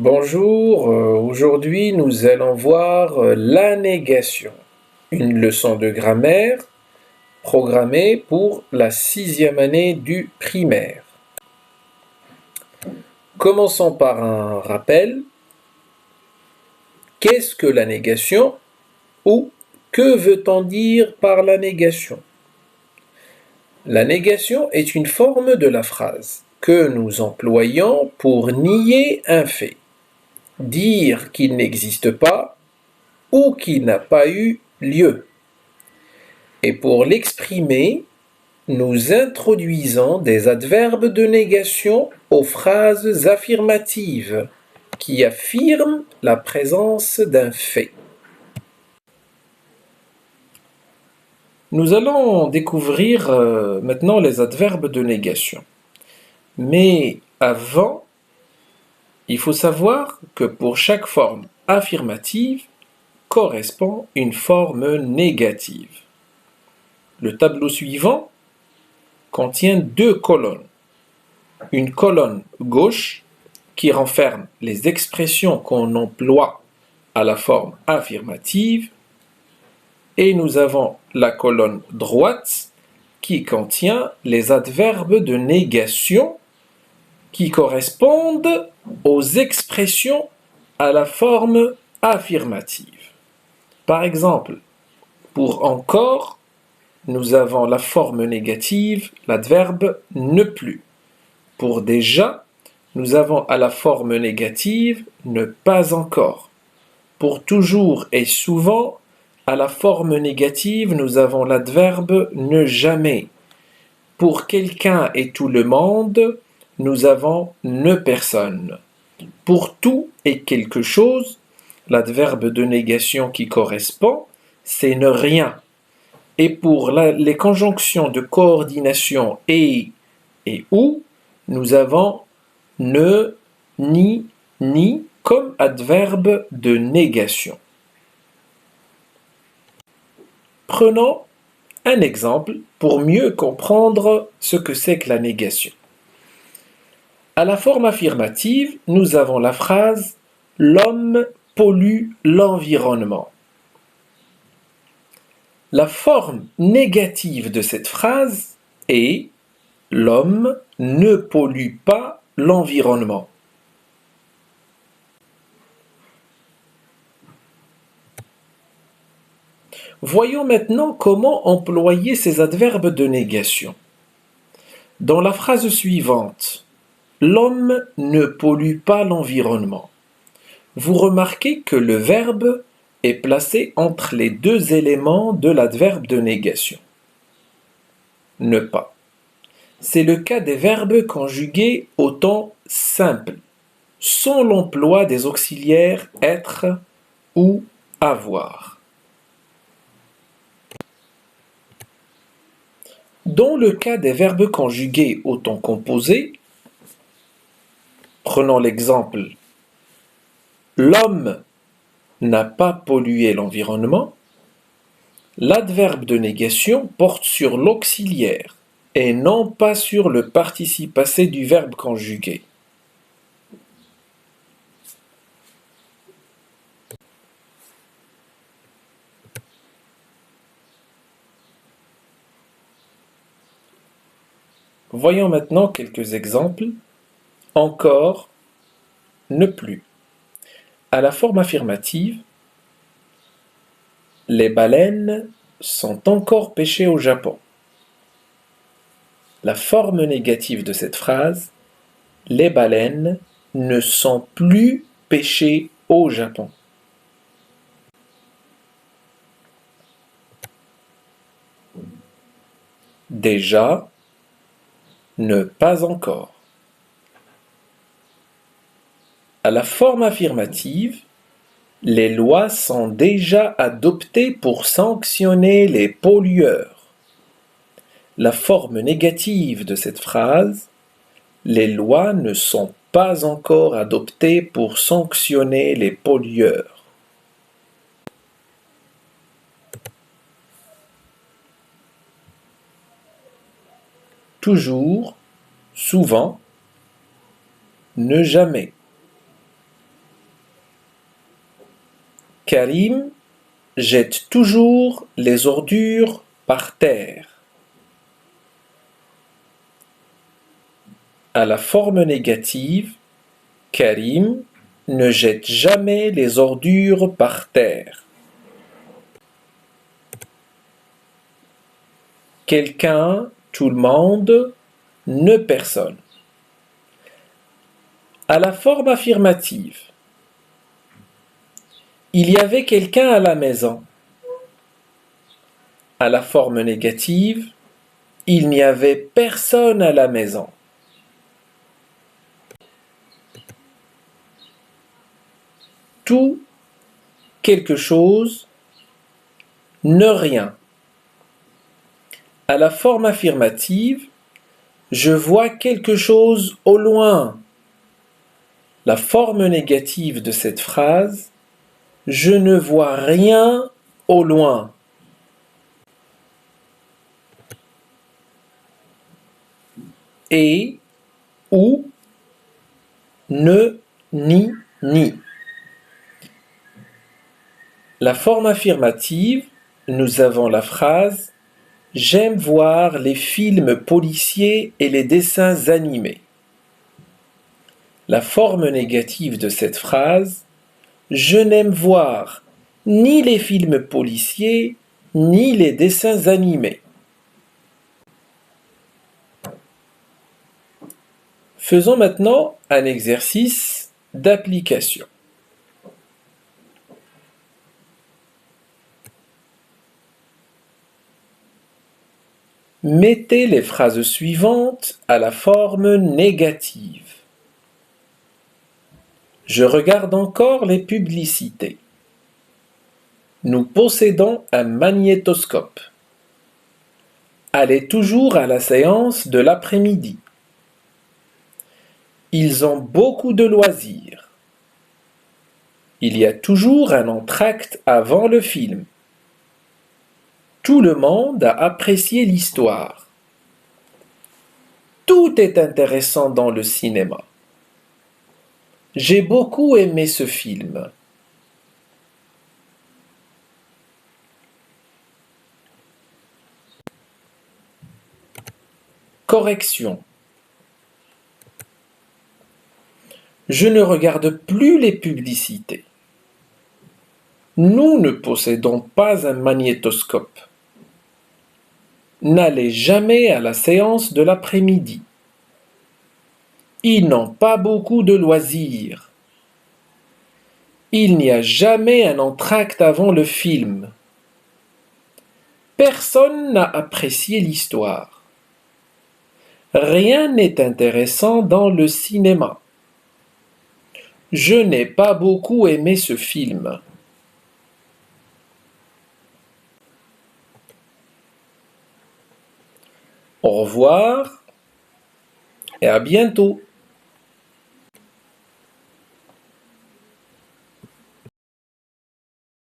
Bonjour, aujourd'hui nous allons voir la négation, une leçon de grammaire programmée pour la 6e année du primaire. Commençons par un rappel. Qu'est-ce que la négation ou que veut-on dire par la négation? La négation est une forme de la phrase que nous employons pour nier un fait, dire qu'il n'existe pas ou qui n'a pas eu lieu. Et pour l'exprimer, nous introduisons des adverbes de négation aux phrases affirmatives qui affirment la présence d'un fait. Nous allons découvrir maintenant les adverbes de négation. Mais avant, il faut savoir que pour chaque forme affirmative correspond une forme négative. Le tableau suivant contient deux colonnes. Une colonne gauche qui renferme les expressions qu'on emploie à la forme affirmative et nous avons la colonne droite qui contient les adverbes de négation qui correspondent aux expressions à la forme affirmative. Par exemple, pour encore, nous avons la forme négative, l'adverbe ne plus. Pour déjà, nous avons à la forme négative ne pas encore. Pour toujours et souvent, à la forme négative, nous avons l'adverbe ne jamais. Pour quelqu'un et tout le monde, nous avons ne personne. Pour tout et quelque chose, l'adverbe de négation qui correspond, c'est ne rien. Et pour les conjonctions de coordination et ou, nous avons ne, ni comme adverbe de négation. Prenons un exemple pour mieux comprendre ce que c'est que la négation. À la forme affirmative, nous avons la phrase « L'homme pollue l'environnement ». La forme négative de cette phrase est « L'homme ne pollue pas l'environnement ». Voyons maintenant comment employer ces adverbes de négation. Dans la phrase suivante, l'homme ne pollue pas l'environnement. Vous remarquez que le verbe est placé entre les deux éléments de l'adverbe de négation. Ne pas. C'est le cas des verbes conjugués au temps simple, sans l'emploi des auxiliaires être ou avoir. Dans le cas des verbes conjugués au temps composé, prenons l'exemple « L'homme n'a pas pollué l'environnement », l'adverbe de négation porte sur l'auxiliaire et non pas sur le participe passé du verbe conjugué. Voyons maintenant quelques exemples. Encore, ne plus. À la forme affirmative, les baleines sont encore pêchées au Japon. La forme négative de cette phrase, les baleines ne sont plus pêchées au Japon. Déjà, ne pas encore. À la forme affirmative, les lois sont déjà adoptées pour sanctionner les pollueurs. La forme négative de cette phrase, les lois ne sont pas encore adoptées pour sanctionner les pollueurs. Toujours, souvent, ne jamais. Karim jette toujours les ordures par terre. À la forme négative, Karim ne jette jamais les ordures par terre. Quelqu'un, tout le monde, ne personne. À la forme affirmative, il y avait quelqu'un à la maison. À la forme négative, il n'y avait personne à la maison. Tout, quelque chose, ne rien. À la forme affirmative, je vois quelque chose au loin. La forme négative de cette phrase, je ne vois rien au loin. Et, ou, ne, ni. La forme affirmative, nous avons la phrase « J'aime voir les films policiers et les dessins animés ». La forme négative de cette phrase « Je n'aime voir ni les films policiers ni les dessins animés ». Faisons maintenant un exercice d'application. Mettez les phrases suivantes à la forme négative. Je regarde encore les publicités. Nous possédons un magnétoscope. Allez toujours à la séance de l'après-midi. Ils ont beaucoup de loisirs. Il y a toujours un entracte avant le film. Tout le monde a apprécié l'histoire. Tout est intéressant dans le cinéma. J'ai beaucoup aimé ce film. Correction. Je ne regarde plus les publicités. Nous ne possédons pas un magnétoscope. N'allez jamais à la séance de l'après-midi. Ils n'ont pas beaucoup de loisirs. Il n'y a jamais un entracte avant le film. Personne n'a apprécié l'histoire. Rien n'est intéressant dans le cinéma. Je n'ai pas beaucoup aimé ce film. Au revoir et à bientôt.